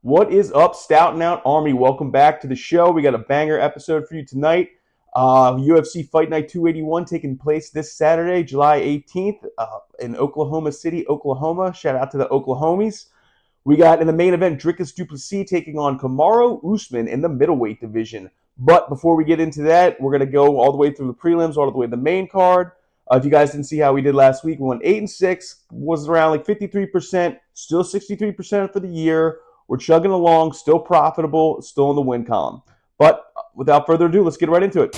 What is up, Stout Out Army? Welcome back to the show. We got a banger episode for you tonight. UFC Fight Night 281 taking place this Saturday, July 18th in Oklahoma City, Oklahoma. Shout out to the Oklahomies. We got in the main event Dricus du Plessis taking on Kamaru Usman in the middleweight division. But before we get into that, we're going to go all the way through the prelims, all the way to the main card. If you guys didn't see how we did last week, we went 8-6, was around like 53%, still 63% for the year. We're chugging along, still profitable, still in the win column. But without further ado, let's get right into it.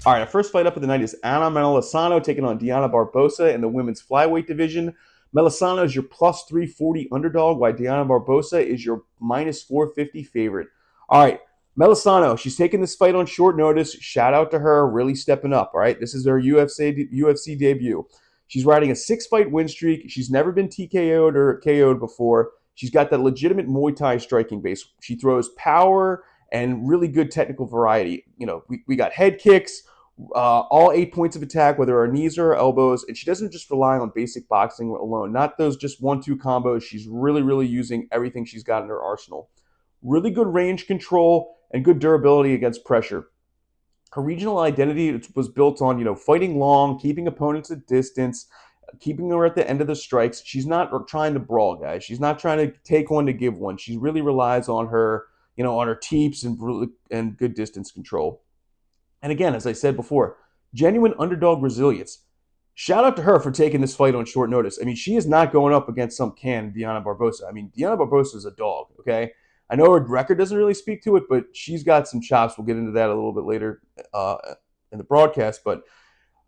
All right, our first fight up of the night is Melisano taking on Dione Barbosa in the women's flyweight division. Melisano is your plus 340 underdog, while Dione Barbosa is your minus 450 favorite. All right, Melisano, she's taking this fight on short notice. Shout out to her, really stepping up. All right, this is her UFC debut. She's riding a 6-fight win streak. She's never been TKO'd or KO'd before. She's got that legitimate Muay Thai striking base. She throws power and really good technical variety. You know, we got head kicks, all 8 points of attack, whether her knees or her elbows, and she doesn't just rely on basic boxing alone. Not those just 1-2 combos. She's really using everything she's got in her arsenal. Really good range control and good durability against pressure. Her regional identity was built on, fighting long, keeping opponents at distance, keeping her at the end of the strikes. She's not trying to brawl, guys. She's not trying to take one to give one. She really relies on her, on her teeps and good distance control. And again, as I said before, genuine underdog resilience. Shout out to her for taking this fight on short notice. I mean, she is not going up against some can Dione Barbosa. I mean, Dione Barbosa is a dog, okay? I know her record doesn't really speak to it, but she's got some chops. We'll get into that a little bit later in the broadcast. But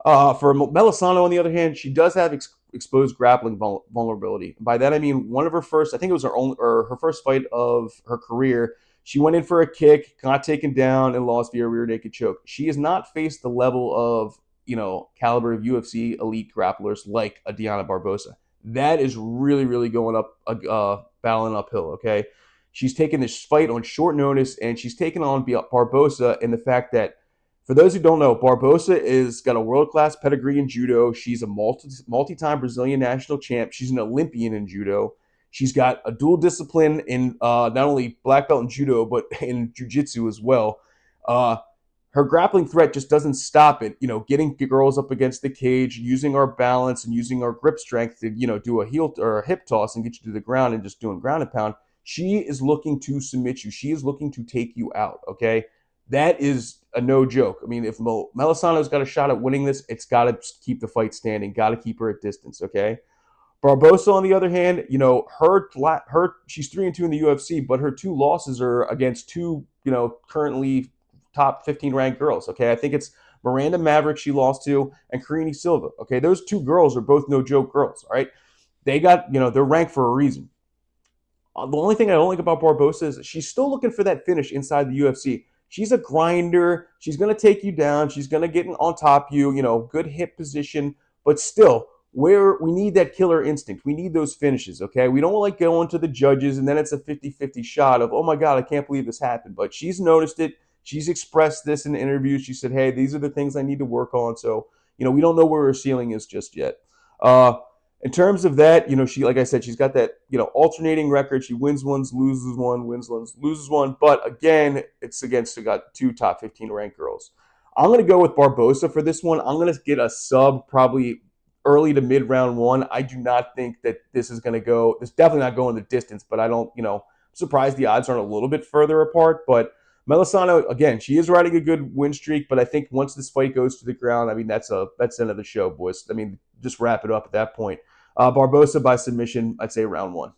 for Melisano, on the other hand, she does have exposed grappling vulnerability. By that, I mean one of her first, I think it was her first fight of her career. She went in for a kick, got taken down, and lost via rear naked choke. She has not faced the level of, caliber of UFC elite grapplers like a Dione Barbosa. That is really going up, battling uphill, okay? She's taken this fight on short notice, and she's taken on Barbosa in the fact that, for those who don't know, Barbosa is got a world-class pedigree in judo. She's a multi-time Brazilian national champ. She's an Olympian in judo. She's got a dual discipline in not only black belt in judo, but in jiu-jitsu as well. Her grappling threat just doesn't stop it. Getting girls up against the cage, using our balance and using our grip strength to, do a heel or a hip toss and get you to the ground and just doing ground and pound. She is looking to submit you. She is looking to take you out, okay? That is a no joke. I mean, if Melisano's got a shot at winning this, it's got to keep the fight standing, got to keep her at distance, okay? Barbosa, on the other hand, she's 3-2 in the UFC, but her 2 losses are against 2, currently top 15 ranked girls. Okay, I think it's Miranda Maverick she lost to, and Karine Silva. Okay, those 2 girls are both no joke girls. All right, they got they're ranked for a reason. The only thing I don't like about Barbosa is she's still looking for that finish inside the UFC. She's a grinder. She's gonna take you down. She's gonna get on top of you. Good hip position, but still. Where we need that killer instinct. We need those finishes, okay? We don't like going to the judges and then it's a 50-50 shot of, oh my God, I can't believe this happened. But she's noticed it. She's expressed this in interviews. She said, hey, these are the things I need to work on. So, we don't know where her ceiling is just yet. In terms of that, she, like I said, she's got that, alternating record. She wins ones, loses one, wins ones, loses one. But again, it's against, got 2 top 15 ranked girls. I'm going to go with Barbosa for this one. I'm going to get a sub probably early to mid round 1. I do not think that this is going to go. It's definitely not going the distance, but I don't, I'm surprised the odds aren't a little bit further apart. But Melisano, again, she is riding a good win streak, but I think once this fight goes to the ground, I mean, that's the end of the show, boys. I mean, just wrap it up at that point. Barbosa by submission, I'd say round 1.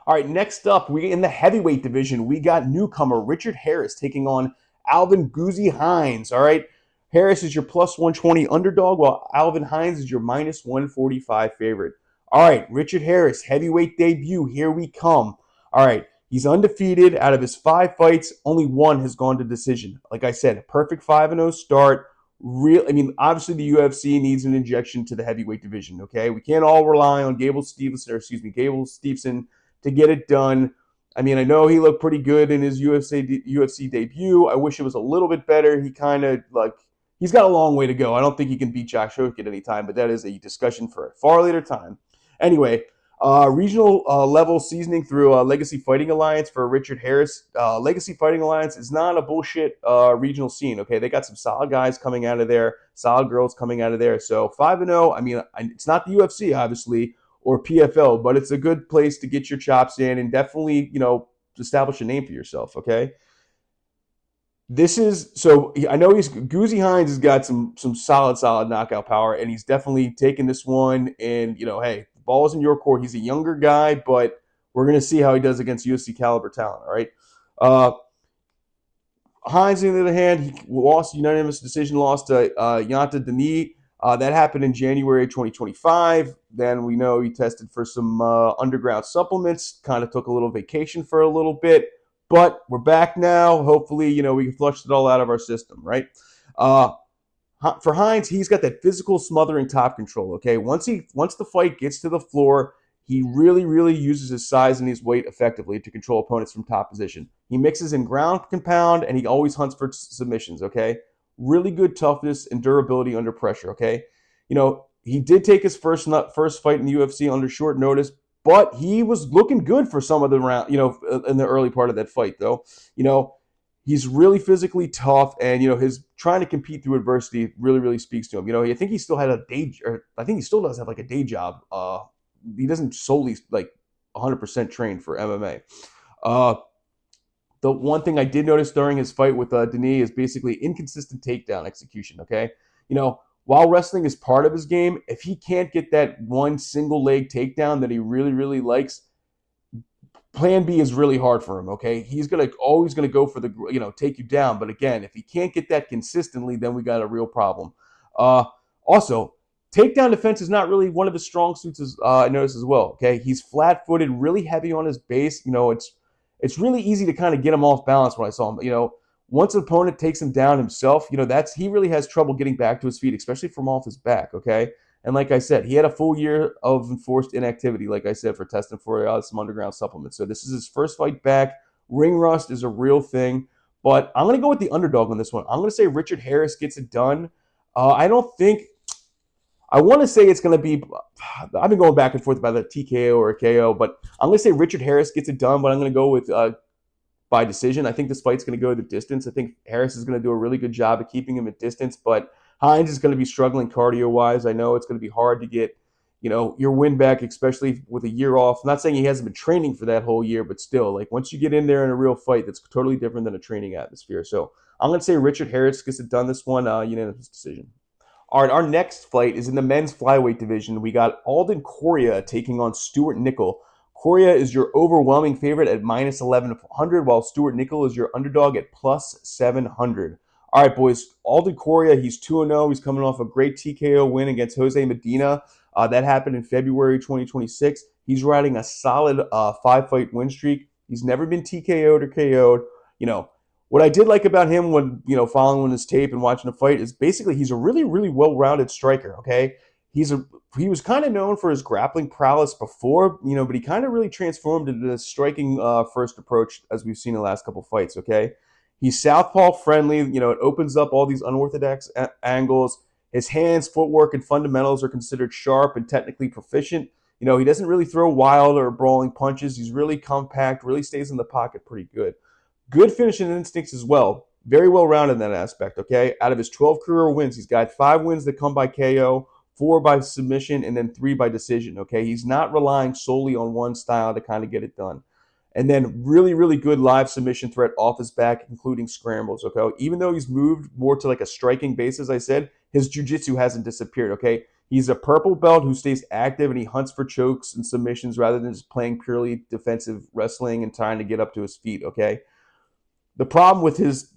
All right, next up, we in the heavyweight division, we got newcomer Richard Harris taking on Alvin Hines. All right. Harris is your plus 120 underdog, while Alvin Hines is your minus 145 favorite. All right, Richard Harris, heavyweight debut. Here we come. All right, he's undefeated. Out of his 5 fights, only 1 has gone to decision. Like I said, a perfect 5-0 start. Obviously the UFC needs an injection to the heavyweight division, okay? We can't all rely on Gable Steveson to get it done. I mean, I know he looked pretty good in his UFC debut. I wish it was a little bit better. He kind of like he's got a long way to go. I don't think he can beat Jack Shook at any time, but that is a discussion for a far later time. Anyway, regional level seasoning through Legacy Fighting Alliance for Richard Harris. Legacy Fighting Alliance is not a bullshit regional scene. Okay, they got some solid guys coming out of there, solid girls coming out of there. So 5-0. I mean, it's not the UFC, obviously, or PFL, but it's a good place to get your chops in and definitely, establish a name for yourself. Okay. This is so I know he's Goozy Hines has got some solid knockout power, and he's definitely taken this one. And hey, the ball's in your court. He's a younger guy, but we're gonna see how he does against UFC caliber talent. All right. Uh, Hines, on the other hand, he lost unanimous decision, lost to Yanta Denis. That happened in January 2025. Then we know he tested for some underground supplements, kind of took a little vacation for a little bit. But we're back now. Hopefully, we can flush it all out of our system, right? For Hines, he's got that physical smothering top control, okay? Once the fight gets to the floor, he really, really uses his size and his weight effectively to control opponents from top position. He mixes in ground and pound, and he always hunts for submissions, okay? Really good toughness and durability under pressure, okay? He did take his first fight in the UFC under short notice, but he was looking good for some of the round, in the early part of that fight, though. He's really physically tough, and his trying to compete through adversity really, really speaks to him. I think he still had I think he still does have like a day job. He doesn't solely like 100% train for MMA. The one thing I did notice during his fight with Denis is basically inconsistent takedown execution. Okay, while wrestling is part of his game, if he can't get that one single leg takedown that he really, really likes, plan B is really hard for him, okay? He's always gonna go for the take you down. But again, if he can't get that consistently, then we got a real problem. Also, takedown defense is not really one of his strong suits, as I noticed as well. Okay, he's flat-footed, really heavy on his base. It's really easy to kind of get him off balance when I saw him. Once an opponent takes him down himself, he really has trouble getting back to his feet, especially from off his back. Okay. And like I said, he had a full year of enforced inactivity, like I said, for testing for some underground supplements. So this is his first fight back. Ring rust is a real thing. But I'm going to go with the underdog on this one. I'm going to say Richard Harris gets it done. I want to say it's going to be, I've been going back and forth about the TKO or a KO, but I'm going to say Richard Harris gets it done, but I'm going to go with by decision. I think this fight's going to go the distance. I think Harris is going to do a really good job of keeping him at distance, but Hines is going to be struggling cardio-wise. I know it's going to be hard to get, your win back, especially with a year off. I'm not saying he hasn't been training for that whole year, but still, like once you get in there in a real fight, that's totally different than a training atmosphere. So I'm going to say Richard Harris gets it done this one, unanimous decision. All right, our next fight is in the men's flyweight division. We got Alden Coria taking on Stewart Nicoll. Coria is your overwhelming favorite at minus 1,100, while Stewart Nicoll is your underdog at plus 700. All right, boys. Alden Coria, he's 2-0. He's coming off a great TKO win against Jose Medina. That happened in February 2026. He's riding a solid 5-fight win streak. He's never been TKO'd or KO'd. What I did like about him when, following his tape and watching the fight is basically he's a really, really well-rounded striker, okay? He was kind of known for his grappling prowess before, but he kind of really transformed into this striking first approach as we've seen in the last couple fights, okay? He's southpaw friendly, it opens up all these unorthodox angles. His hands, footwork, and fundamentals are considered sharp and technically proficient. He doesn't really throw wild or brawling punches. He's really compact, really stays in the pocket pretty good. Good finishing instincts as well. Very well-rounded in that aspect, okay? Out of his 12 career wins, he's got 5 wins that come by KO, 4 by submission, and then 3 by decision, okay? He's not relying solely on one style to kind of get it done. And then really, really good live submission threat off his back, including scrambles, okay? Even though he's moved more to like a striking base, as I said, his jiu-jitsu hasn't disappeared, okay? He's a purple belt who stays active and he hunts for chokes and submissions rather than just playing purely defensive wrestling and trying to get up to his feet, okay? The problem with his,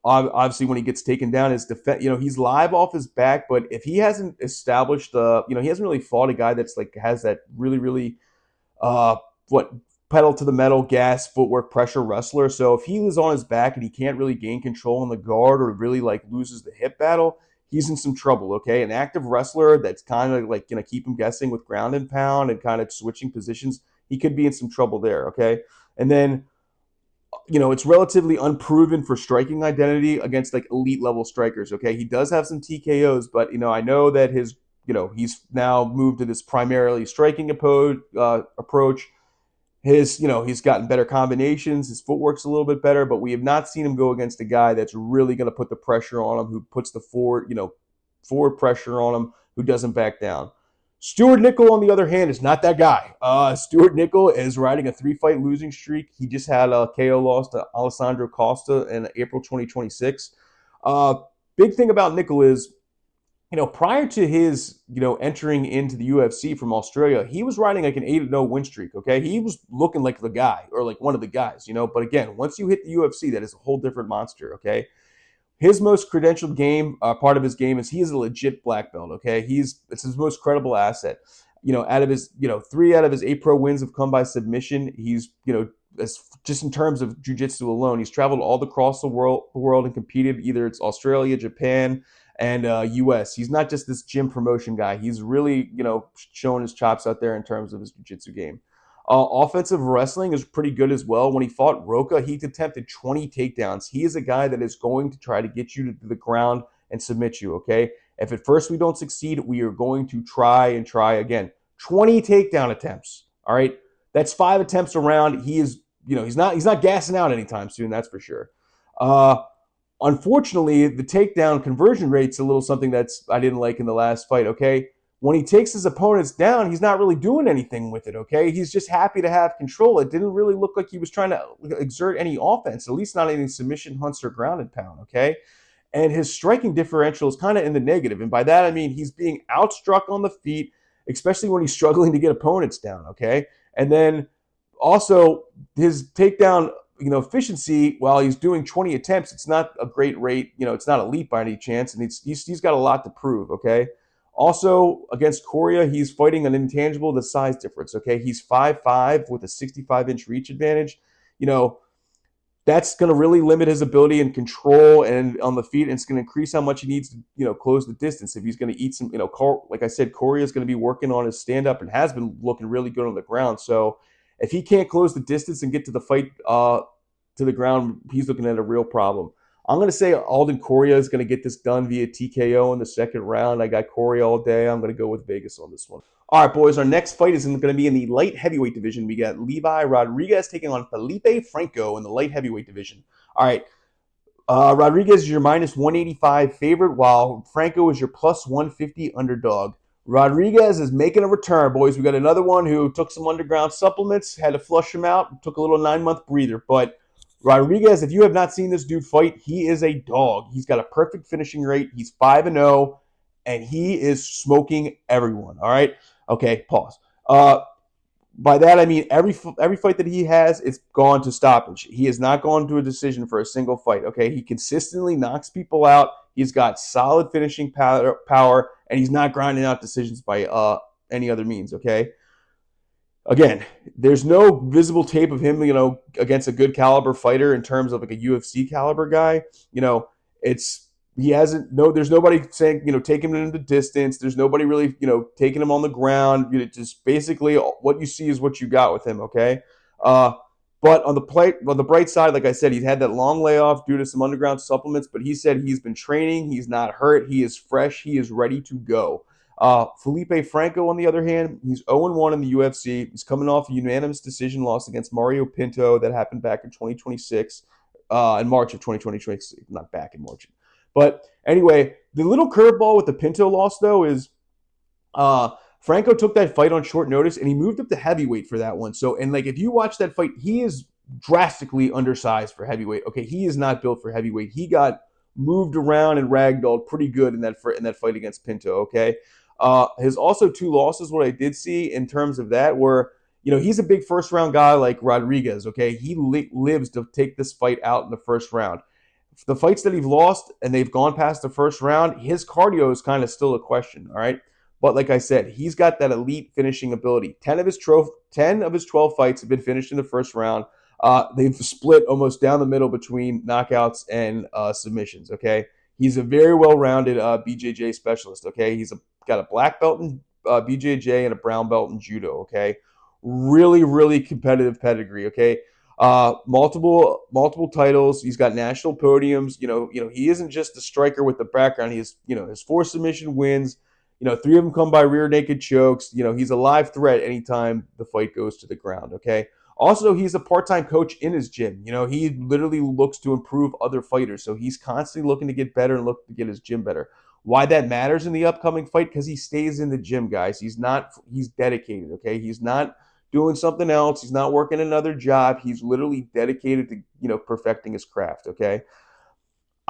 obviously when he gets taken down is he's live off his back, but if he hasn't established he hasn't really fought a guy that's like has that really, really, pedal to the metal, gas, footwork, pressure wrestler. So if he was on his back and he can't really gain control in the guard or really like loses the hip battle, he's in some trouble, okay? An active wrestler that's kind of like keep him guessing with ground and pound and kind of switching positions, he could be in some trouble there, okay? And then, it's relatively unproven for striking identity against like elite level strikers. Okay, he does have some TKOs, but I know that he's now moved to this primarily striking approach. He's gotten better combinations. His footwork's a little bit better, but we have not seen him go against a guy that's really going to put the pressure on him, who puts the forward pressure on him, who doesn't back down. Stewart Nicoll, on the other hand, is not that guy. Stewart Nicoll is riding a 3-fight losing streak. He just had a KO loss to Alessandro Costa in April 2026. Big thing about Nicoll is, prior to his, entering into the UFC from Australia, he was riding like an 8-0 win streak, okay? He was looking like the guy, or like one of the guys, But again, once you hit the UFC, that is a whole different monster, okay? His most credentialed part of his game is he is a legit black belt, okay? It's his most credible asset. Out of his, 3 out of his 8 pro wins have come by submission. He's, just in terms of jiu-jitsu alone, he's traveled all across the world and competed. Either it's Australia, Japan, and US. He's not just this gym promotion guy. He's really, showing his chops out there in terms of his jiu-jitsu game. Offensive wrestling is pretty good as well. When he fought Roca, he attempted 20 takedowns. He is a guy that is going to try to get you to the ground and submit you, okay? If at first we don't succeed, we are going to try and try again. 20 takedown attempts, all right? That's 5 attempts around. He is, he's not gassing out anytime soon, that's for sure. Unfortunately, the takedown conversion rate's a little something I didn't like in the last fight, okay? When he takes his opponents down, he's not really doing anything with it, okay? He's just happy to have control. It didn't really look like he was trying to exert any offense, at least not any submission hunts or ground and pound, okay? And his striking differential is kind of in the negative. And by that, I mean he's being outstruck on the feet, especially when he's struggling to get opponents down, okay? And then also his takedown efficiency, while he's doing 20 attempts, it's not a great rate. It's not elite by any chance, and he's got a lot to prove, okay? Also, against Coria, he's fighting an intangible, the size difference, okay? He's 5'5" with a 65-inch reach advantage. That's going to really limit his ability and control and on the feet, and it's going to increase how much he needs to, close the distance. If he's going to eat some, like I said, Coria is going to be working on his stand-up and has been looking really good on the ground. So if he can't close the distance and get to the fight to the ground, he's looking at a real problem. I'm going to say Alden Coria is going to get this done via TKO in the second round. I got Coria all day. I'm going to go with Vegas on this one. All right, boys, our next fight is going to be in the light heavyweight division. We got Levi Rodrigues taking on Felipe Franco in the light heavyweight division. All right, Rodrigues is your minus 185 favorite, while Franco is your plus 150 underdog. Rodrigues is making a return, boys. We got another one who took some underground supplements, had to flush him out, took a little 9-month breather. But Rodrigues, if you have not seen this dude fight, he is a dog. He's got a perfect finishing rate. He's 5-0, and he is smoking everyone. All right? Okay, pause. By that, I mean every fight that he has, it's gone to stoppage. He has not gone to a decision for a single fight, okay? He consistently knocks people out. He's got solid finishing power, and he's not grinding out decisions by any other means, okay? Again, there's no visible tape of him, against a good caliber fighter in terms of like a UFC caliber guy. There's nobody saying, take him into the distance. There's nobody really, taking him on the ground. Just basically what you see is what you got with him, okay? But on the bright side, like I said, he's had that long layoff due to some underground supplements, but he said he's been training. He's not hurt. He is fresh. He is ready to go. Felipe Franco, on the other hand, he's 0-1 in the UFC. He's coming off a unanimous decision loss against Mario Pinto that happened back in 2026, in March of 2026. Not back in March. But anyway, the little curveball with the Pinto loss, though, is Franco took that fight on short notice, and he moved up to heavyweight for that one. So, and like if you watch that fight, he is drastically undersized for heavyweight. Okay, he is not built for heavyweight. He got moved around and ragdolled pretty good in that fight against Pinto, okay? His also 2 losses, what I did see in terms of that were, he's a big first-round guy like Rodrigues, okay? He lives to take this fight out in the first round. The fights that he's lost and they've gone past the first round, his cardio is kind of still a question, all right? But like I said, he's got that elite finishing ability. 10 of his 12 fights have been finished in the first round. They've split almost down the middle between knockouts and submissions, okay? He's a very well-rounded BJJ specialist, okay? He's got a black belt in BJJ and a brown belt in judo, okay? Really, really competitive pedigree, okay? Multiple titles. He's got national podiums. He isn't just a striker with the background. He has, his 4 submission wins. 3 of them come by rear naked chokes. He's a live threat anytime the fight goes to the ground. Okay. Also, he's a part-time coach in his gym. He literally looks to improve other fighters. So he's constantly looking to get better and look to get his gym better. Why that matters in the upcoming fight? Because he stays in the gym, guys. He's dedicated, okay? He's not doing something else. He's not working another job. He's literally dedicated to, perfecting his craft, okay?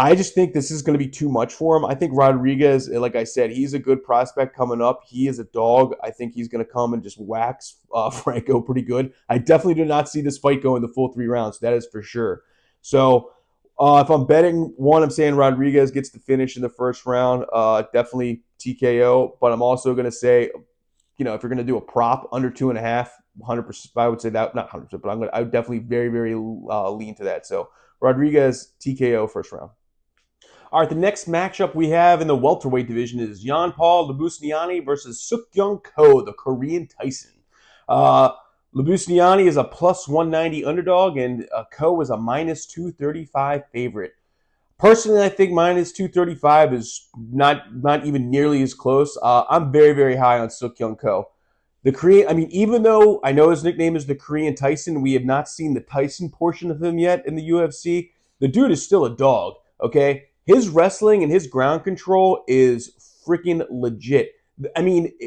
I just think this is going to be too much for him. I think Rodrigues, like I said, he's a good prospect coming up. He is a dog. I think he's going to come and just wax Franco pretty good. I definitely do not see this fight going the full 3 rounds. That is for sure. So if I'm betting one, I'm saying Rodrigues gets the finish in the first round. Definitely TKO. But I'm also going to say, if you're going to do a prop under 2.5, 100%, I would say that, not 100%, but I would definitely very, very lean to that. So Rodrigues TKO first round. All right, the next matchup we have in the welterweight division is Jean-Paul Lebosnoyani versus Seok Ko, the Korean Tyson. Lebosnoyani is a plus 190 underdog, and Ko is a minus 235 favorite. Personally, I think minus 235 is not even nearly as close. I'm very, very high on Seok Ko. The Korean, even though I know his nickname is the Korean Tyson, we have not seen the Tyson portion of him yet in the UFC. The dude is still a dog, okay? His wrestling and his ground control is freaking legit.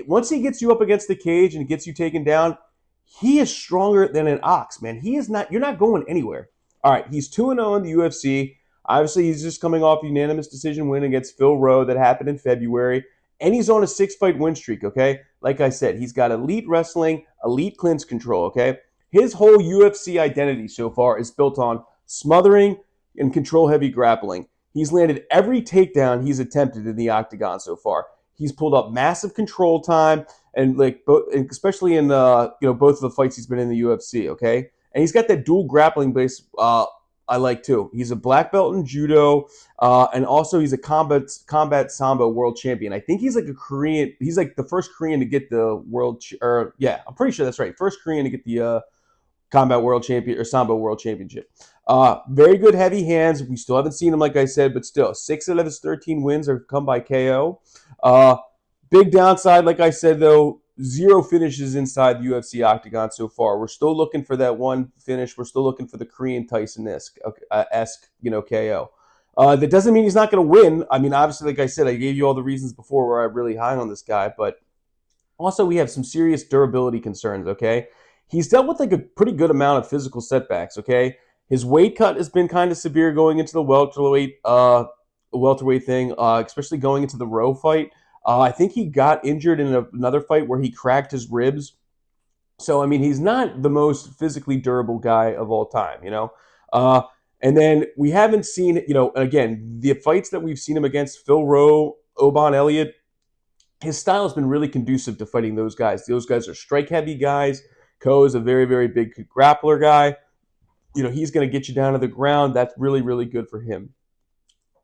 Once he gets you up against the cage and gets you taken down, he is stronger than an ox, man. You're not going anywhere. All right, he's 2-0 in the UFC. Obviously, he's just coming off a unanimous decision win against Phil Rowe that happened in February. And he's on a 6-fight win streak, okay? Like I said, he's got elite wrestling, elite clinch control, okay? His whole UFC identity so far is built on smothering and control-heavy grappling. He's landed every takedown he's attempted in the Octagon so far. He's pulled up massive control time, and especially in both of the fights he's been in the UFC. Okay, and he's got that dual grappling base. I like too. He's a black belt in judo, and also he's a combat sambo world champion. I think he's like a Korean. He's like the first Korean to get the world. I'm pretty sure that's right. First Korean to get the combat world champion or sambo world championship. Very good heavy hands. We still haven't seen him, like I said, but still 6 out of his 13 wins are come by KO. Big downside, like I said, though, 0 finishes inside the UFC Octagon so far. We're still looking for that one finish. We're still looking for the Korean Tyson-esque, KO. That doesn't mean he's not going to win. Obviously, like I said, I gave you all the reasons before where I'm really high on this guy, but also we have some serious durability concerns, okay? He's dealt with like a pretty good amount of physical setbacks, okay? His weight cut has been kind of severe going into the welterweight thing, especially going into the Rowe fight. I think he got injured in another fight where he cracked his ribs. So, he's not the most physically durable guy of all time, and then we haven't seen, again, the fights that we've seen him against, Phil Rowe, Oban Elliott, his style has been really conducive to fighting those guys. Those guys are strike-heavy guys. Ko is a very, very big grappler guy. He's going to get you down to the ground. That's really, really good for him.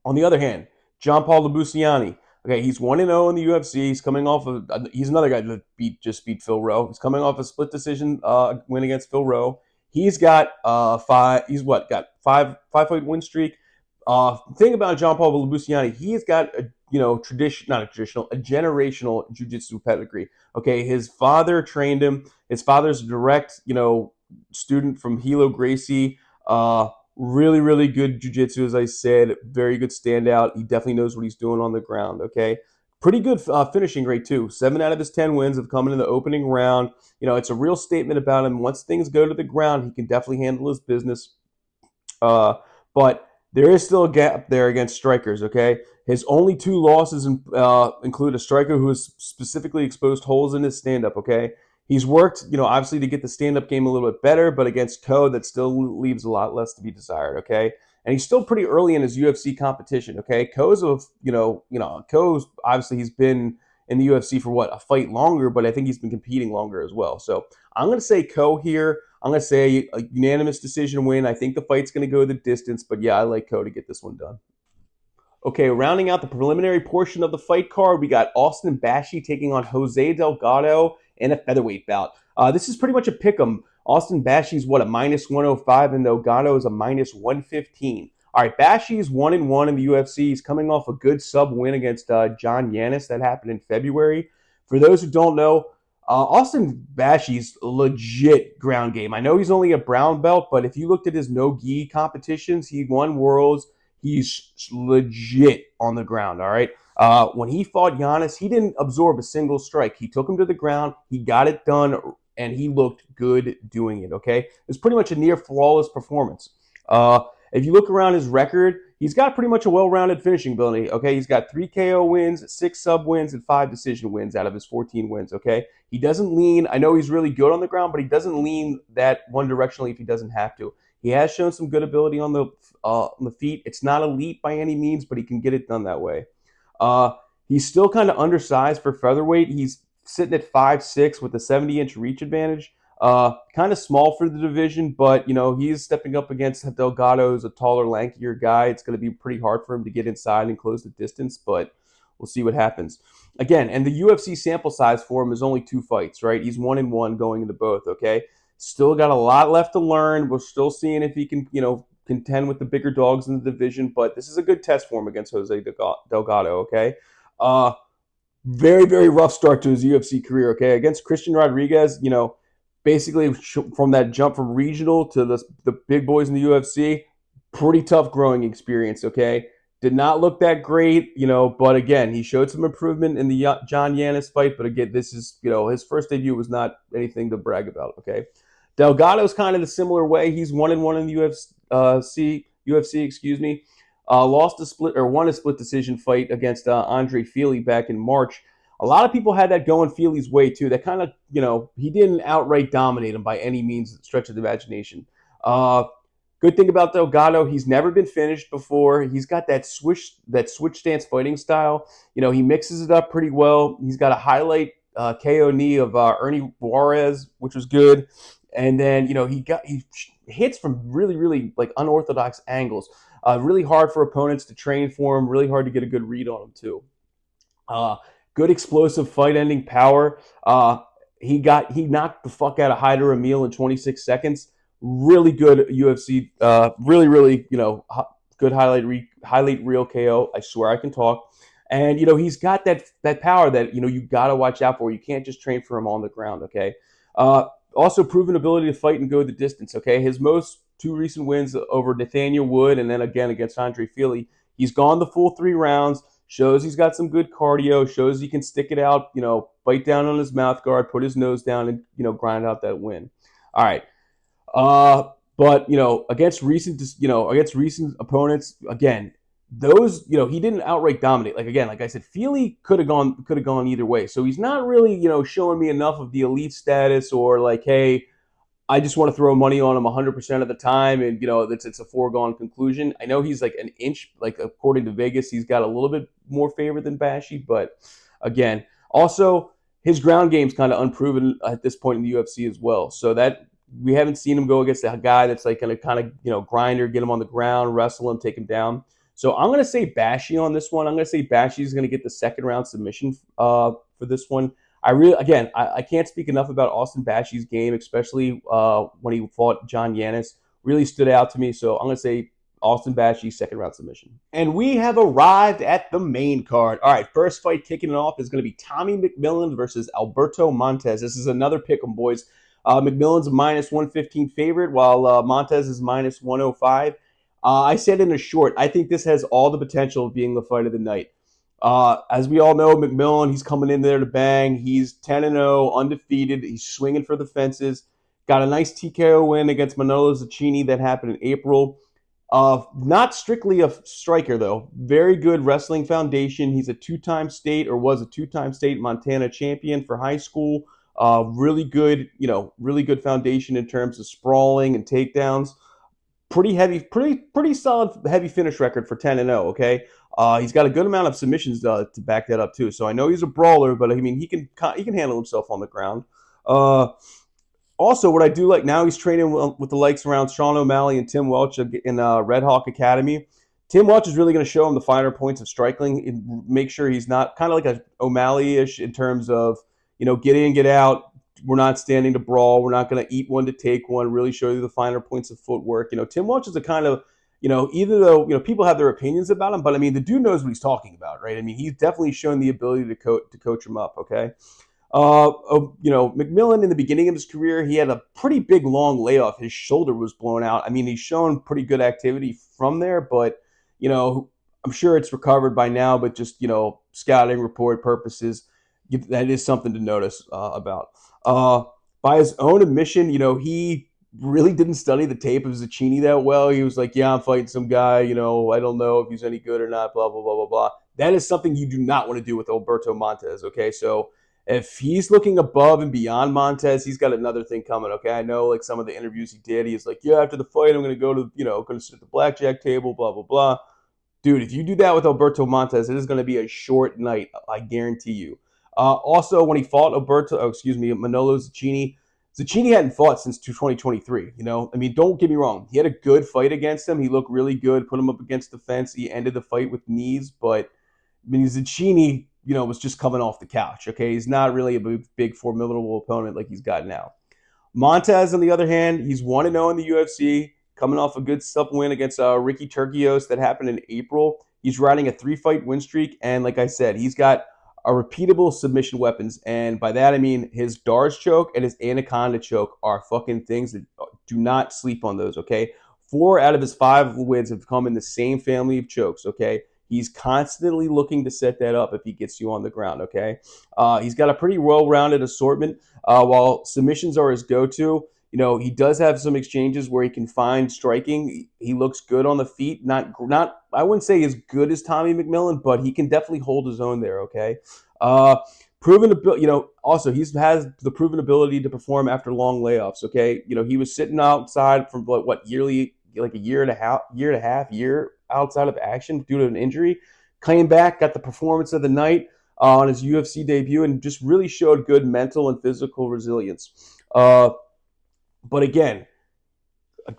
On the other hand, Jean-Paul Lebosnoyani. Okay, he's 1-0 in the UFC. He's coming off of. He's another guy that just beat Phil Rowe. He's coming off a split decision win against Phil Rowe. He's got got five fight win streak. Thing about Jean-Paul Lebosnoyani, he's got a generational jiu-jitsu pedigree. Okay, his father trained him. His father's a direct, student from Hilo Gracie. Really, really good jiu-jitsu, as I said. Very good standout. He definitely knows what he's doing on the ground, okay? Pretty good finishing rate, too. 7 out of his 10 wins have come in the opening round. It's a real statement about him. Once things go to the ground, he can definitely handle his business. But there is still a gap there against strikers, okay? His only 2 losses include a striker who has specifically exposed holes in his stand-up, okay? He's worked, obviously to get the stand-up game a little bit better, but against Ko, that still leaves a lot less to be desired, okay? And he's still pretty early in his UFC competition, okay? Ko's obviously he's been in the UFC for a fight longer, but I think he's been competing longer as well. So I'm going to say Ko here. I'm going to say a unanimous decision win. I think the fight's going to go the distance, but yeah, I like Ko to get this one done. Okay, rounding out the preliminary portion of the fight card, we got Bashi taking on Jose Delgado in a featherweight bout. This is pretty much a pick'em. Austin Bashi's what, a minus 105, and Delgado is a minus 115. All right, Bashi's 1-1 in the UFC. He's coming off a good sub win against John Yanis that happened in February. For those who don't know, Austin Bashi's legit ground game. I know he's only a brown belt, but if you looked at his no-gi competitions, he won worlds. He's legit on the ground, all right? When he fought Giannis, he didn't absorb a single strike. He took him to the ground. He got it done, and he looked good doing it, okay? It's pretty much a near flawless performance. If you look around his record, he's got pretty much a well-rounded finishing ability, okay? He's got 3 KO wins, 6 sub wins, and 5 decision wins out of his 14 wins, okay? He doesn't lean. I know he's really good on the ground, but he doesn't lean that one directionally if he doesn't have to. He has shown some good ability on the feet. It's not elite by any means, but he can get it done that way. He's still kind of undersized for featherweight. He's sitting at 5'6" with a 70-inch reach advantage. Kind of small for the division, but, you know, he's stepping up against Delgado, who's a taller, lankier guy. It's going to be pretty hard for him to get inside and close the distance, but we'll see what happens. Again, and the UFC sample size for him is only 2 fights, right? He's 1-1 going into both, okay? Still got a lot left to learn. We're still seeing if he can, you know, contend with the bigger dogs in the division, but this is a good test for him against Jose Delgado, okay? Very, very rough start to his UFC career, okay? Against Christian Rodrigues, you know, basically from that jump from regional to the big boys in the UFC, pretty tough growing experience, okay? Did not look that great, you know, but again, he showed some improvement in the John Yanis fight, but again, this is, you know, his first debut was not anything to brag about, okay? Delgado's kind of the similar way. He's 1-1 in the UFC, excuse me. Won a split decision fight against Andre Fili back in March. A lot of people had that going Fili's way too. That kind of, you know, he didn't outright dominate him by any means, stretch of the imagination. Good thing about Delgado, he's never been finished before. He's got that switch stance fighting style. You know, he mixes it up pretty well. He's got a highlight KO knee of Ernie Juarez, which was good. And then, you know, he hits from really, really like unorthodox angles. Really hard for opponents to train for him. Really hard to get a good read on him too. Good explosive fight-ending power. He knocked the fuck out of Hyder Emil in 26 seconds. Really good UFC. Really, you know, good highlight reel KO. I swear I can talk. And, you know, he's got that power that, you know, you got to watch out for. You can't just train for him on the ground, okay? Also proven ability to fight and go the distance, okay? His most 2 recent wins over Nathaniel Wood and then again against Andre Fili. He's gone the full 3 rounds, shows he's got some good cardio, shows he can stick it out, you know, bite down on his mouth guard, put his nose down and, you know, grind out that win. All right. But, you know, against recent opponents, again, those, you know, he didn't outright dominate. Like I said, Fili could have gone either way. So he's not really, you know, showing me enough of the elite status or like, hey, I just want to throw money on him 100% of the time, and, you know, it's a foregone conclusion. I know he's like an inch, like according to Vegas, he's got a little bit more favor than Bashi, but again, also his ground game's kind of unproven at this point in the UFC as well. So that we haven't seen him go against a guy that's like going to kind of, you know, grinder, get him on the ground, wrestle him, take him down. So I'm going to say Bashi on this one. I'm going to say Bashi is going to get the second round submission for this one. I can't speak enough about Austin Bashi's game, especially when he fought John Yanis. Really stood out to me. So I'm going to say Austin Bashi, second round submission. And we have arrived at the main card. All right, first fight kicking it off is going to be Tommy McMillen versus Alberto Montez. This is another pick 'em, boys. McMillen's a minus 115 favorite, while Montez is minus 105. I said in a short, I think this has all the potential of being the fight of the night. As we all know, McMillen, he's coming in there to bang. He's 10-0, undefeated. He's swinging for the fences. Got a nice TKO win against Manolo Zucchini that happened in April. Not strictly a striker, though. Very good wrestling foundation. He's a was a two-time state Montana champion for high school. Really good foundation in terms of sprawling and takedowns. Pretty solid heavy finish record for 10-0, okay? He's got a good amount of submissions to back that up too. So I know he's a brawler, but I mean he can handle himself on the ground. Also, what I do like now, he's training with the likes around Sean O'Malley and Tim Welch in Red Hawk Academy. Tim Welch is really going to show him the finer points of striking and make sure he's not kind of like a O'Malley-ish in terms of, you know, get in, get out, we're not standing to brawl. We're not going to eat one to take one, really show you the finer points of footwork. Tim Welch is a kind of, even though, people have their opinions about him, but I mean, the dude knows what he's talking about, right? I mean, he's definitely shown the ability to coach him up, okay? McMillen in the beginning of his career, he had a pretty big long layoff. His shoulder was blown out. I mean, he's shown pretty good activity from there, but, I'm sure it's recovered by now, but just, scouting report purposes, that is something to notice about. By his own admission, he really didn't study the tape of Zacchini that well. He was like, yeah, I'm fighting some guy, I don't know if he's any good or not, blah, blah, blah, blah, blah. That is something you do not want to do with Alberto Montez, okay? So if he's looking above and beyond Montez, he's got another thing coming, okay? I know, like, some of the interviews he did, he's like, yeah, after the fight, I'm going to go to, going to sit at the blackjack table, blah, blah, blah. Dude, if you do that with Alberto Montez, it is going to be a short night, I guarantee you. Also, when he fought Manolo Zacchini hadn't fought since 2023, I mean, don't get me wrong. He had a good fight against him. He looked really good, put him up against the fence. He ended the fight with knees, but I mean, Zacchini, was just coming off the couch, okay? He's not really a big formidable opponent like he's got now. Montez, on the other hand, he's 1-0 in the UFC, coming off a good sub win against Ricky Turcios that happened in April. He's riding a 3-fight win streak, and like I said, he's got a repeatable submission weapons, and by that I mean his Dars choke and his Anaconda choke are fucking things that do not sleep on those, okay? 4 out of his 5 wins have come in the same family of chokes, okay? He's constantly looking to set that up if he gets you on the ground, okay? He's got a pretty well-rounded assortment. While submissions are his go-to, he does have some exchanges where he can find striking. He looks good on the feet. Not I wouldn't say as good as Tommy McMillen, but he can definitely hold his own there, okay? Proven ability, also he has the proven ability to perform after long layoffs, okay? He was sitting outside from yearly, like a year and a half outside of action due to an injury. Came back, got the performance of the night on his UFC debut, and just really showed good mental and physical resilience. But again,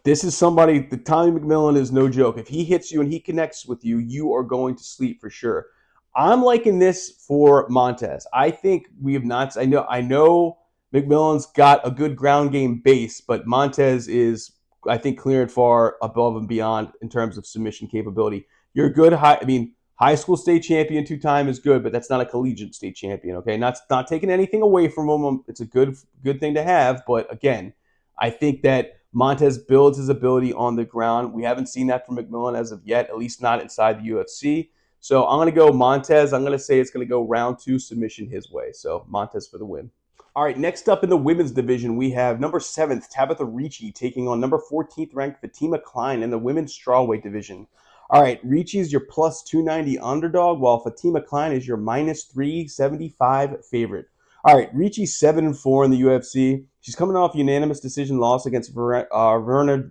this is somebody, the Tommy McMillen is no joke. If he hits you and he connects with you, you are going to sleep for sure. I'm liking this for Montez. I think we have not. I know McMillen's got a good ground game base, but Montez is, I think, clear and far above and beyond in terms of submission capability. You're a good high school state champion 2-time is good, but that's not a collegiate state champion. Okay, not taking anything away from him. It's a good thing to have, but again, I think that Montez builds his ability on the ground. We haven't seen that from McMillen as of yet, at least not inside the UFC. So I'm going to go Montez. I'm going to say it's going to go round 2 submission his way. So Montez for the win. All right, next up in the women's division, we have number 7th, Tabitha Ricci, taking on number 14th ranked Fatima Klein in the women's strawweight division. All right, Ricci is your plus 290 underdog, while Fatima Klein is your minus 375 favorite. All right, Ricci's 7-4 in the UFC. She's coming off a unanimous decision loss against Verna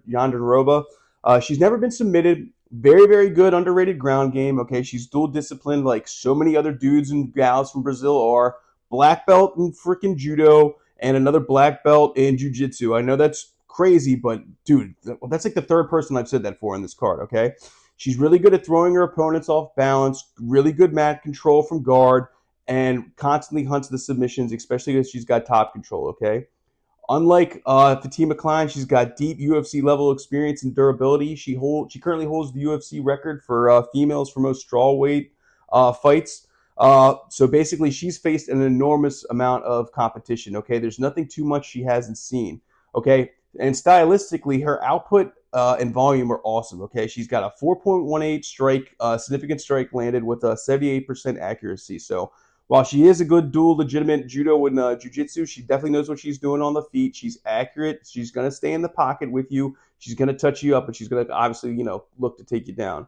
Yonderova. She's never been submitted. Very, very good underrated ground game. Okay, she's dual disciplined like so many other dudes and gals from Brazil are. Black belt in freaking judo and another black belt in jiu-jitsu. I know that's crazy, but dude, that's like the 3rd person I've said that for in this card, okay? She's really good at throwing her opponents off balance, really good mat control from guard, and constantly hunts the submissions, especially because she's got top control, okay? Unlike Fatima Klein, she's got deep UFC level experience and durability. She currently holds the UFC record for females for most strawweight fights. So basically, she's faced an enormous amount of competition, okay? There's nothing too much she hasn't seen, okay? And stylistically, her output and volume are awesome, okay? She's got a 4.18 strike, significant strike landed with a 78% accuracy. So while she is a good dual legitimate judo and jiu-jitsu, she definitely knows what she's doing on the feet. She's accurate. She's going to stay in the pocket with you. She's going to touch you up, and she's going to obviously, look to take you down.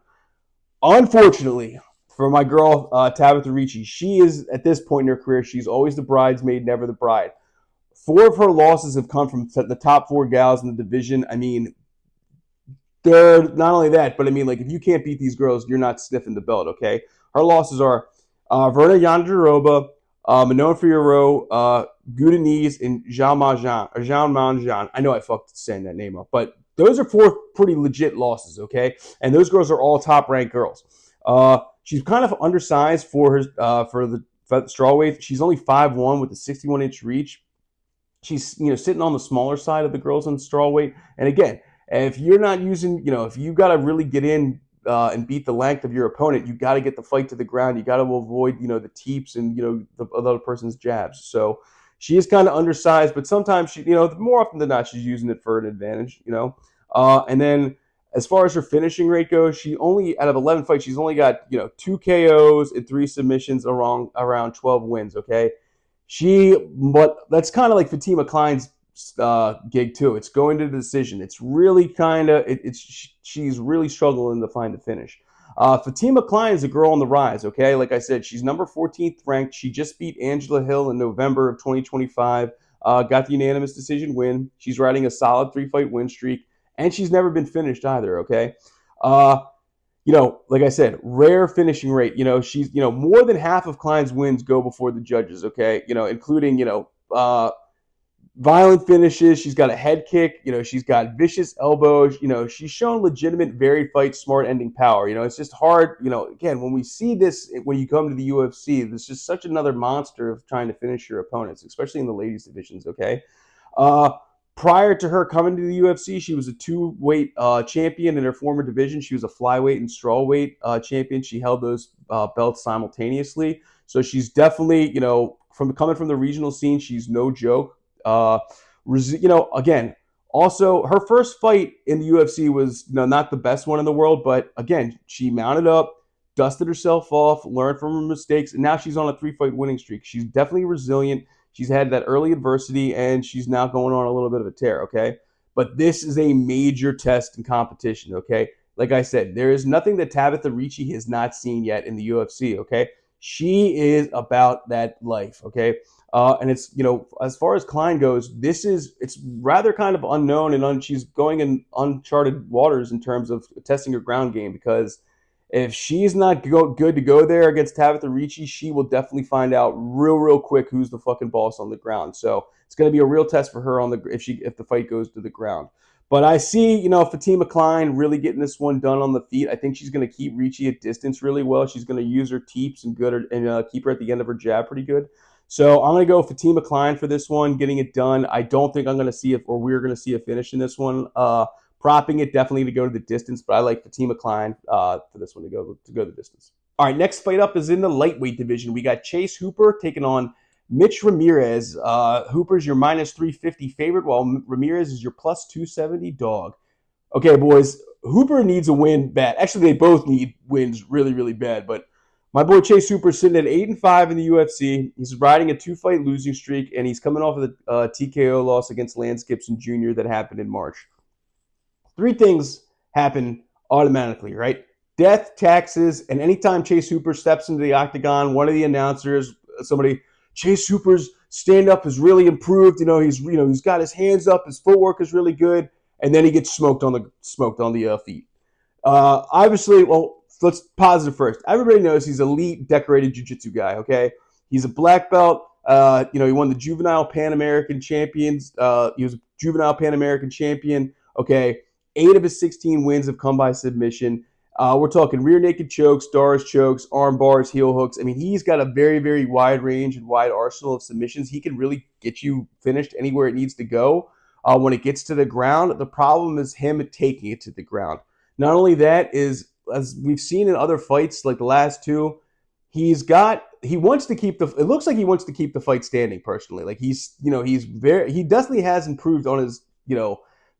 Unfortunately, for my girl, Tabitha Ricci, she is, at this point in her career, she's always the bridesmaid, never the bride. 4 of her losses have come from the top 4 gals in the division. I mean, they're not only that, but I mean, like, if you can't beat these girls, you're not sniffing the belt, okay? Her losses are Verna Yonderova, Manon Fiorot, Gudanese, and Jean Manjan. I know I fucked saying that name up, but those are 4 pretty legit losses, okay? And those girls are all top-ranked girls. She's kind of undersized for the strawweight. She's only 5'1" with a 61-inch reach. she's sitting on the smaller side of the girls in strawweight. And again, if you're not using, if you got to really get in and beat the length of your opponent, you got to get the fight to the ground. You got to avoid the teeps and the other person's jabs. So she is kind of undersized, but sometimes she, more often than not, she's using it for an advantage. And then as far as her finishing rate goes, she only out of 11 fights, she's only got 2 KOs and 3 submissions around 12 wins. Okay. But that's kind of like Fatima Klein's gig too. It's going to the decision. It's really she's really struggling to find the finish. Fatima Klein is a girl on the rise. Okay, like I said, she's number 14th ranked. She just beat Angela Hill in November of 2025. Got the unanimous decision win. She's riding a solid 3-fight win streak, and she's never been finished either. Okay. Like I said, rare finishing rate. She's, more than half of Klein's wins go before the judges, okay? Including, violent finishes. She's got a head kick. She's got vicious elbows. She's shown legitimate, very fight smart ending power. It's just hard. Again, when we see this, when you come to the UFC, there's just such another monster of trying to finish your opponents, especially in the ladies divisions, okay? Prior to her coming to the UFC, she was a 2-weight champion in her former division. She was a flyweight and strawweight champion. She held those belts simultaneously. So she's definitely, coming from the regional scene, she's no joke. Again, also her first fight in the UFC was not the best one in the world, but again, she mounted up, dusted herself off, learned from her mistakes, and now she's on a 3-fight winning streak. She's definitely resilient. She's had that early adversity, and she's now going on a little bit of a tear, okay? But this is a major test and competition, okay? Like I said, there is nothing that Tabitha Ricci has not seen yet in the UFC, okay? She is about that life, okay? And it's, as far as Klein goes, it's rather kind of unknown, and she's going in uncharted waters in terms of testing her ground game, because if she's not good to go there against Tabitha Ricci, she will definitely find out real quick who's the fucking boss on the ground. So it's going to be a real test for her if the fight goes to the ground. But I see, Fatima Klein really getting this one done on the feet. I think she's going to keep Ricci at distance really well. She's going to use her teeps and keep her at the end of her jab pretty good. So I'm going to go Fatima Klein for this one, getting it done. I don't think we're going to see a finish in this one. Propping it definitely to go to the distance, but I like Fatima Klein for this one to go the distance. All right, next fight up is in the lightweight division. We got Chase Hooper taking on Mitch Ramirez. Hooper's your minus 350 favorite, while Ramirez is your plus 270 dog. Okay, boys, Hooper needs a win bad. Actually, they both need wins really, really bad, but my boy Chase Hooper's sitting at 8-5 in the UFC. He's riding a 2-fight losing streak, and he's coming off of the TKO loss against Lance Gibson Jr. that happened in March. 3 things happen automatically, right? Death, taxes, and anytime Chase Hooper steps into the octagon, one of the announcers, Chase Hooper's stand-up has really improved. He's got his hands up, his footwork is really good, and then he gets smoked on the feet. Obviously, well, let's positive first. Everybody knows he's elite, decorated jiu-jitsu guy. Okay, he's a black belt. He won the juvenile Pan American champions. He was a juvenile Pan American champion. Okay. 8 of his 16 wins have come by submission. We're talking rear naked chokes, Doris chokes, arm bars, heel hooks. I mean, he's got a very, very wide range and wide arsenal of submissions. He can really get you finished anywhere it needs to go. When it gets to the ground, the problem is him taking it to the ground. Not only that, is as we've seen in other fights, like the last 2, he wants to keep it looks like he wants to keep the fight standing personally. Like he definitely has improved on his,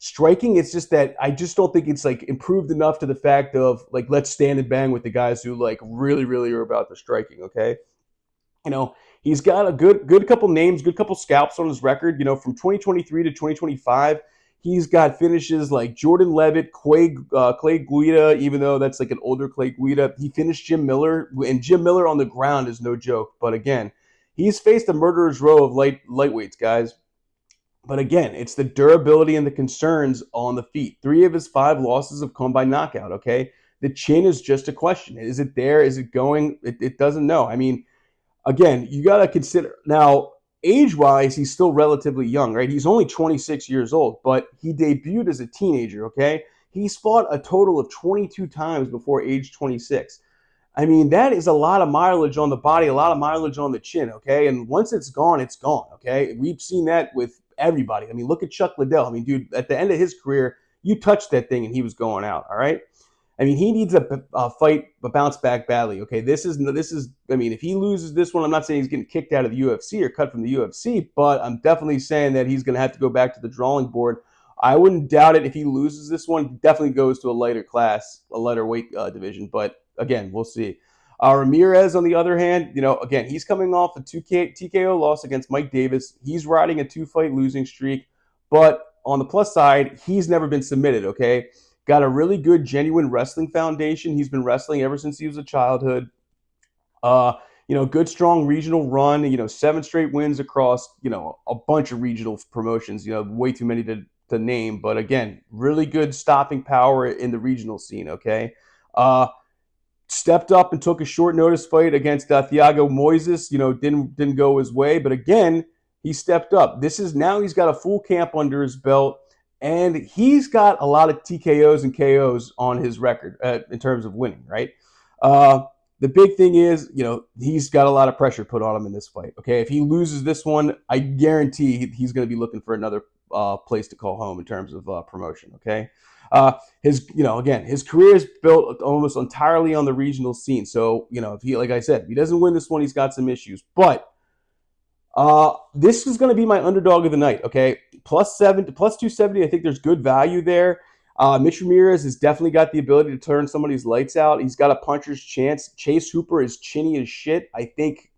striking. It's just that I just don't think it's like improved enough to the fact of like, let's stand and bang with the guys who like really, really are about the striking. Okay. He's got a good couple names, good couple scalps on his record, from 2023 to 2025. He's got finishes like Jordan Levitt, Clay Guida, even though that's like an older Clay Guida. He finished Jim Miller, and Jim Miller on the ground is no joke. But again, he's faced a murderer's row of lightweights, guys. But again, it's the durability and the concerns on the feet. 3 of his 5 losses have come by knockout, okay? The chin is just a question. Is it there? Is it going? It doesn't know. I mean, again, you got to consider. Now, age-wise, he's still relatively young, right? He's only 26 years old, but he debuted as a teenager, okay? He's fought a total of 22 times before age 26. I mean, that is a lot of mileage on the body, a lot of mileage on the chin, okay? And once it's gone, okay? We've seen that with everybody. I mean, look at Chuck Liddell. I mean, dude, at the end of his career, you touched that thing and he was going out. All right. I mean, he needs a fight, a bounce back badly. Okay, this is. I mean, if he loses this one, I'm not saying he's getting kicked out of the UFC or cut from the UFC, but I'm definitely saying that he's going to have to go back to the drawing board. I wouldn't doubt it if he loses this one. He definitely goes to a lighter class, a lighter weight division. But again, we'll see. Ramirez, on the other hand, again, he's coming off a TKO loss against Mike Davis. He's riding a 2-fight losing streak, but on the plus side, he's never been submitted. Okay. Got a really good, genuine wrestling foundation. He's been wrestling ever since he was a childhood. Good, strong regional run. 7 straight wins across, a bunch of regional promotions. Way too many to name. But again, really good stopping power in the regional scene. Okay. Stepped up and took a short notice fight against Thiago Moises. Didn't go his way. But again, he stepped up. Now he's got a full camp under his belt. And he's got a lot of TKOs and KOs on his record in terms of winning, right? The big thing is, he's got a lot of pressure put on him in this fight. Okay, if he loses this one, I guarantee he's going to be looking for another place to call home in terms of promotion. Okay, his career is built almost entirely on the regional scene. So if he, like I said, if he doesn't win this one, he's got some issues, but. This is going to be my underdog of the night. Okay, +7 to +270. I think there's good value there. Mitch Ramirez has definitely got the ability to turn somebody's lights out. He's got a puncher's chance. Chase Hooper is chinny as shit. I think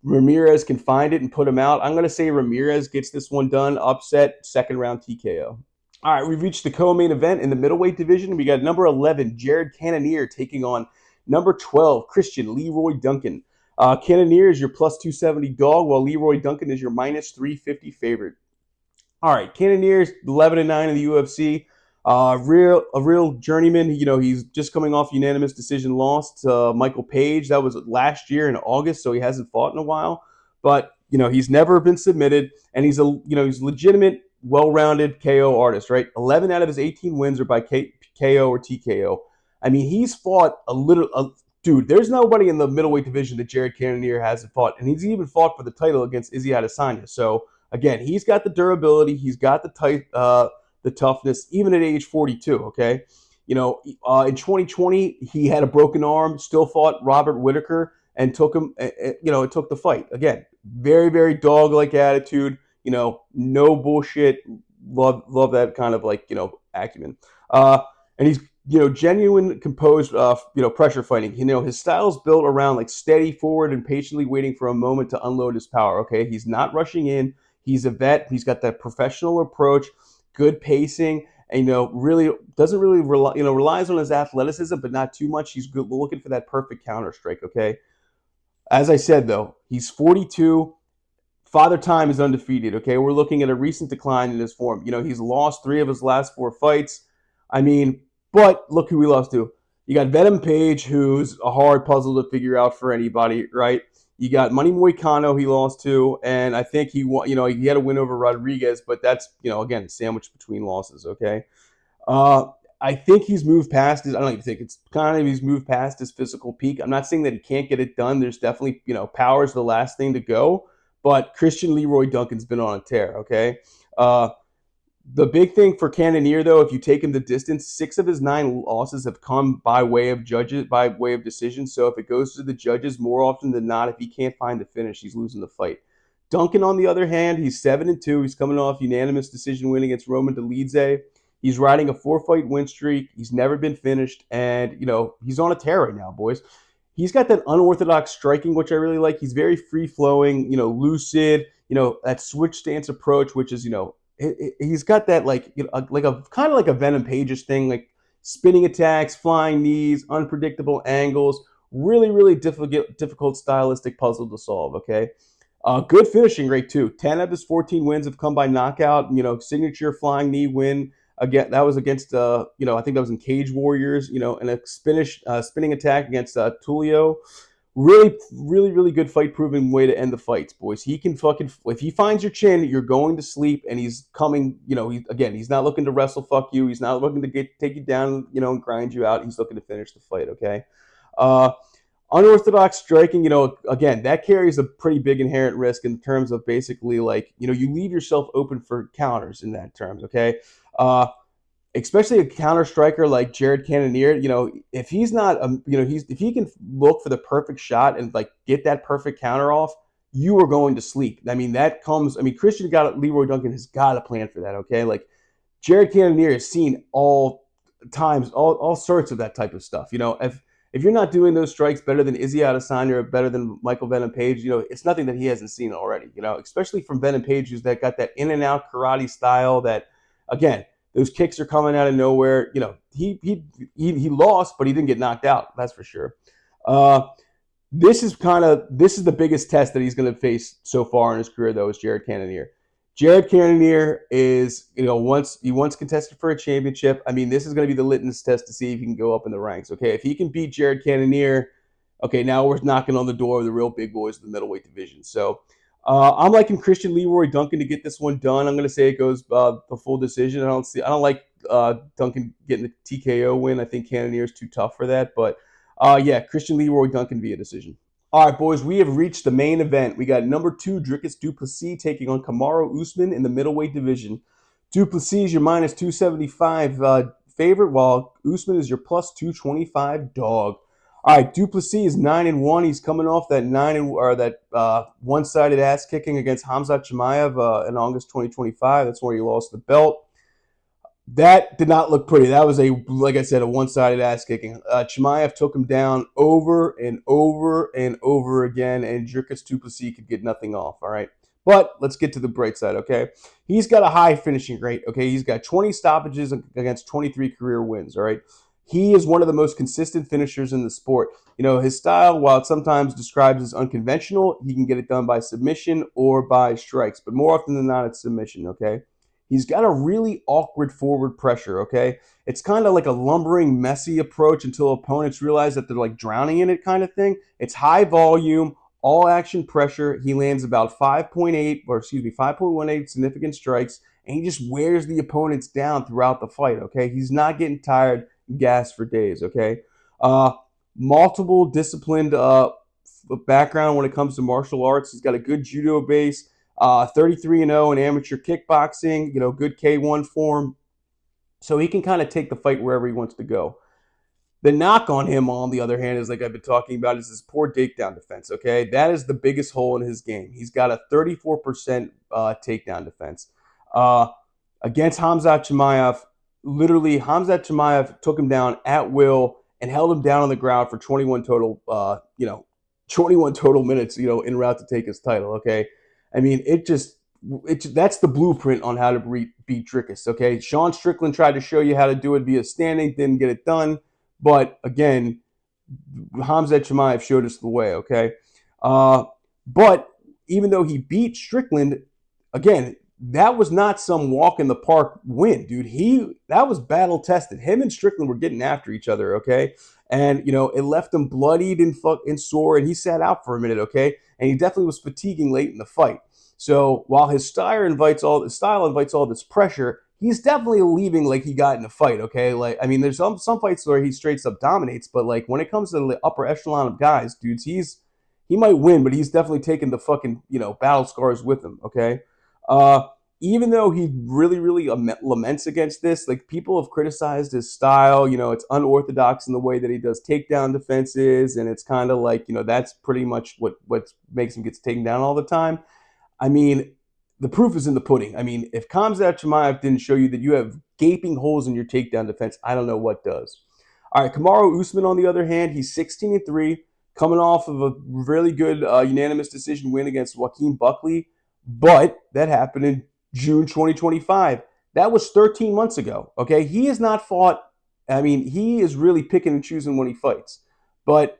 Ramirez can find it and put him out. I'm going to say Ramirez gets this one done. Upset, second round TKO. All right, we've reached the co-main event in the middleweight division. We got number 11, Jared Cannonier, taking on number 12, Christian Leroy Duncan. Cannonier is your +270 dog, while Leroy Duncan is your -350 favorite. All right, Cannonier is 11-9 in the UFC. A real journeyman. He's just coming off unanimous decision loss to Michael Page. That was last year in August, so he hasn't fought in a while. But he's never been submitted, and he's he's legitimate, well-rounded KO artist. Right, 11 out of his 18 wins are by KO or TKO. I mean, he's fought Dude, there's nobody in the middleweight division that Jared Cannonier hasn't fought, and he's even fought for the title against Izzy Adesanya. So again, he's got the durability, he's got the toughness, even at age 42. Okay, in 2020 he had a broken arm, still fought Robert Whitaker and took him. It took the fight. Again, very very dog-like attitude. No bullshit. Love that kind of acumen. And he's genuine, composed, pressure fighting. His style is built around steady forward and patiently waiting for a moment to unload his power. Okay, he's not rushing in. He's a vet. He's got that professional approach, good pacing, and really doesn't really relies on his athleticism, but not too much. He's good, looking for that perfect counter strike. Okay, as I said though, he's 42. Father Time is undefeated. Okay, we're looking at a recent decline in his form. He's lost 3 of his last 4 fights. I mean. But look who he lost to. You got Venom Page, who's a hard puzzle to figure out for anybody, right? You got Money Moicano he lost to, and I think he had a win over Rodrigues, but that's, again, sandwiched between losses, okay? I think he's moved past his, I don't even think it's kind of, he's moved past his physical peak. I'm not saying that he can't get it done. There's definitely, power's the last thing to go, but Christian Leroy Duncan's been on a tear, okay? The big thing for Cannonier, though, if you take him the distance, 6 of his 9 losses have come by way of decision. So if it goes to the judges, more often than not, if he can't find the finish, he's losing the fight. Duncan, on the other hand, he's 7-2. He's coming off unanimous decision win against Roman Dolidze. He's riding a 4-fight win streak. He's never been finished, and he's on a tear right now, boys. He's got that unorthodox striking, which I really like. He's very free-flowing, lucid, that switch stance approach, which is, he's got that kind of like a Venom Pages thing, like spinning attacks, flying knees, unpredictable angles, really, really difficult stylistic puzzle to solve. Okay, good finishing rate too. 10 of his 14 wins have come by knockout. Signature flying knee win again. That was against I think that was in Cage Warriors. And a spinning attack against Tulio. Really, really, really good fight-proven way to end the fights, boys. He can if he finds your chin, you're going to sleep, and he's coming, he's not looking to wrestle fuck you. He's not looking to take you down, and grind you out. He's looking to finish the fight, okay? Unorthodox striking, again, that carries a pretty big inherent risk in terms of basically like, you leave yourself open for counters in that terms, okay? Especially a counter striker like Jared Cannonier, if he's not, if he can look for the perfect shot and like get that perfect counter off, you are going to sleep. I mean, Leroy Duncan has got a plan for that, okay? Like Jared Cannonier has seen all sorts of that type of stuff. If you're not doing those strikes better than Izzy Adesanya or better than Michael Venom Page, it's nothing that he hasn't seen already. Especially from Venom Page, who's that got that in and out karate style that, again, those kicks are coming out of nowhere. He lost, but he didn't get knocked out. That's for sure. This is the biggest test that he's going to face so far in his career, though, is Jared Cannonier. Jared Cannonier is, once contested for a championship. I mean, this is going to be the litmus test to see if he can go up in the ranks. Okay, if he can beat Jared Cannonier, okay, now we're knocking on the door of the real big boys of the middleweight division. So I'm liking Christian Leroy Duncan to get this one done. I'm going to say it goes the full decision. I don't like Duncan getting the TKO win. I think Cannonier is too tough for that. But yeah, Christian Leroy Duncan via decision. All right, boys, we have reached the main event. We got number 2, Dricus du Plessis taking on Kamaru Usman in the middleweight division. Du Plessis is your minus 275 favorite, while Usman is your plus 225 dog. All right, du Plessis is 9-1. He's coming off that one-sided ass kicking against Khamzat Chimaev in August 2025. That's where he lost the belt. That did not look pretty. That was like I said, a one-sided ass kicking. Chimaev took him down over and over and over again, and Dricus du Plessis could get nothing off. All right, but let's get to the bright side. Okay, he's got a high finishing rate. Okay, he's got 20 stoppages against 23 career wins. All right, he is one of the most consistent finishers in the sport. His style, while it sometimes describes as unconventional, he can get it done by submission or by strikes, but more often than not, it's submission. Okay. He's got a really awkward forward pressure, okay? It's kind of like a lumbering, messy approach until opponents realize that they're like drowning in it kind of thing. It's high volume, all action pressure. He lands about 5.18 significant strikes, and he just wears the opponents down throughout the fight, okay? He's not getting tired, gassed for days, okay? Multiple disciplined background when it comes to martial arts. He's got a good judo base. 33-0 in amateur kickboxing, good K1 form. So he can kind of take the fight wherever he wants to go. The knock on him, on the other hand, is like I've been talking about, is his poor takedown defense, okay? That is the biggest hole in his game. He's got a 34% takedown defense. Against Khamzat Chimaev, literally, Khamzat Chimaev took him down at will and held him down on the ground for 21 total, 21 total minutes, en route to take his title, okay? I mean, that's the blueprint on how to beat Dricus, okay? Sean Strickland tried to show you how to do it via standing, didn't get it done. But, again, Khamzat Chimaev showed us the way, okay? But even though he beat Strickland, again, that was not some walk in the park win, dude. That was battle tested. Him and Strickland were getting after each other, okay? And, it left him bloodied and sore, and he sat out for a minute, okay? And he definitely was fatiguing late in the fight. So while his style invites all this pressure, he's definitely leaving like he got in a fight, okay? Like, I mean, there's some fights where he straight up dominates, but like when it comes to the upper echelon of guys, dudes, he might win, but he's definitely taking the fucking, battle scars with him, okay? Even though he really, really laments against this, like people have criticized his style, it's unorthodox in the way that he does takedown defenses, and it's kind of like, that's pretty much what makes him get taken down all the time. I mean, the proof is in the pudding. I mean, if Khamzat Chimaev didn't show you that you have gaping holes in your takedown defense, I don't know what does. All right, Kamaru Usman, on the other hand, he's 16-3, coming off of a really good unanimous decision win against Joaquin Buckley, but that happened in June 2025. That was 13 months ago, okay? He has not fought. I mean, he is really picking and choosing when he fights. But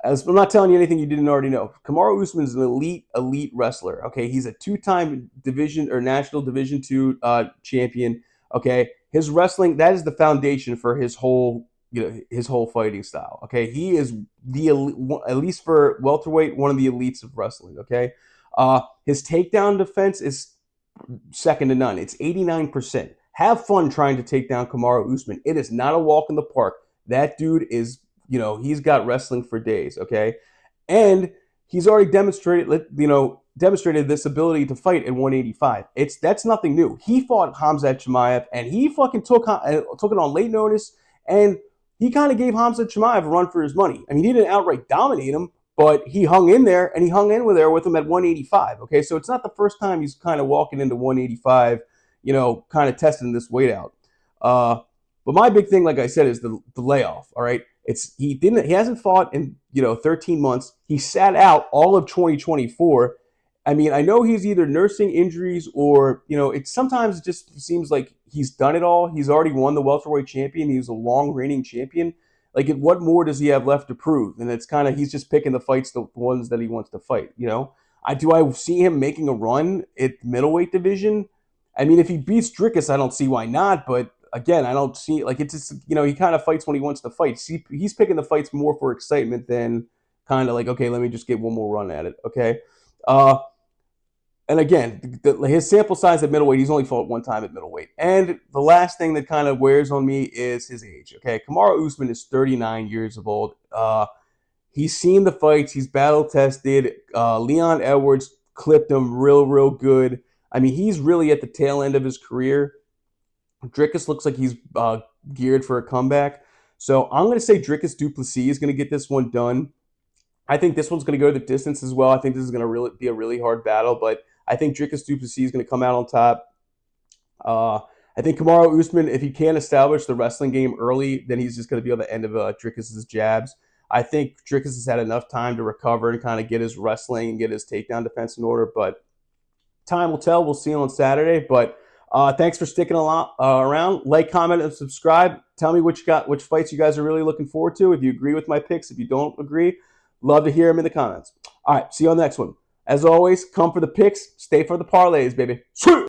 as I'm not telling you anything you didn't already know, Kamaru Usman is an elite wrestler, okay? He's a 2-time division or national Division II champion, okay? His wrestling, that is the foundation for his whole fighting style, okay? He is at least for welterweight, one of the elites of wrestling, okay? His takedown defense is second to none. It's 89%. Have fun trying to take down Kamaru Usman. It is not a walk in the park. That dude is he's got wrestling for days, okay? And he's already demonstrated this ability to fight at 185. That's nothing new. He fought Khamzat Chimaev, and he fucking took it on late notice, and he kind of gave Khamzat Chimaev a run for his money. I mean, he didn't outright dominate him, but he hung in there, and he hung in there with him at 185. Okay, so it's not the first time he's kind of walking into 185, kind of testing this weight out. But my big thing, like I said, is the layoff. All right, he hasn't fought in 13 months. He sat out all of 2024. I mean, I know he's either nursing injuries or sometimes it just seems like he's done it all. He's already won the welterweight champion. He was a long reigning champion. Like, what more does he have left to prove? And it's kind of, he's just picking the fights, the ones that he wants to fight. I see him making a run at middleweight division. I mean, if he beats Dricus, I don't see why not. But again, I don't see, like, it's just, he kind of fights when he wants to fight. He's picking the fights more for excitement than kind of like, okay, let me just get one more run at it. Okay. And again, his sample size at middleweight, he's only fought one time at middleweight. And the last thing that kind of wears on me is his age. Okay, Kamaru Usman is 39 years old. He's seen the fights. He's battle tested. Leon Edwards clipped him real good. I mean, he's really at the tail end of his career. Dricus looks like he's geared for a comeback. So I'm going to say Dricus du Plessis is going to get this one done. I think this one's going to go the distance as well. I think this is going to be a really hard battle, but I think Dricus du Plessis is going to come out on top. I think Kamaru Usman, if he can't establish the wrestling game early, then he's just going to be on the end of Dricus' jabs. I think Dricus has had enough time to recover and kind of get his wrestling and get his takedown defense in order, but time will tell. We'll see him on Saturday, but thanks for sticking around. Like, comment, and subscribe. Tell me which fights you guys are really looking forward to. If you agree with my picks, if you don't agree, love to hear them in the comments. All right, see you on the next one. As always, come for the picks, stay for the parlays, baby.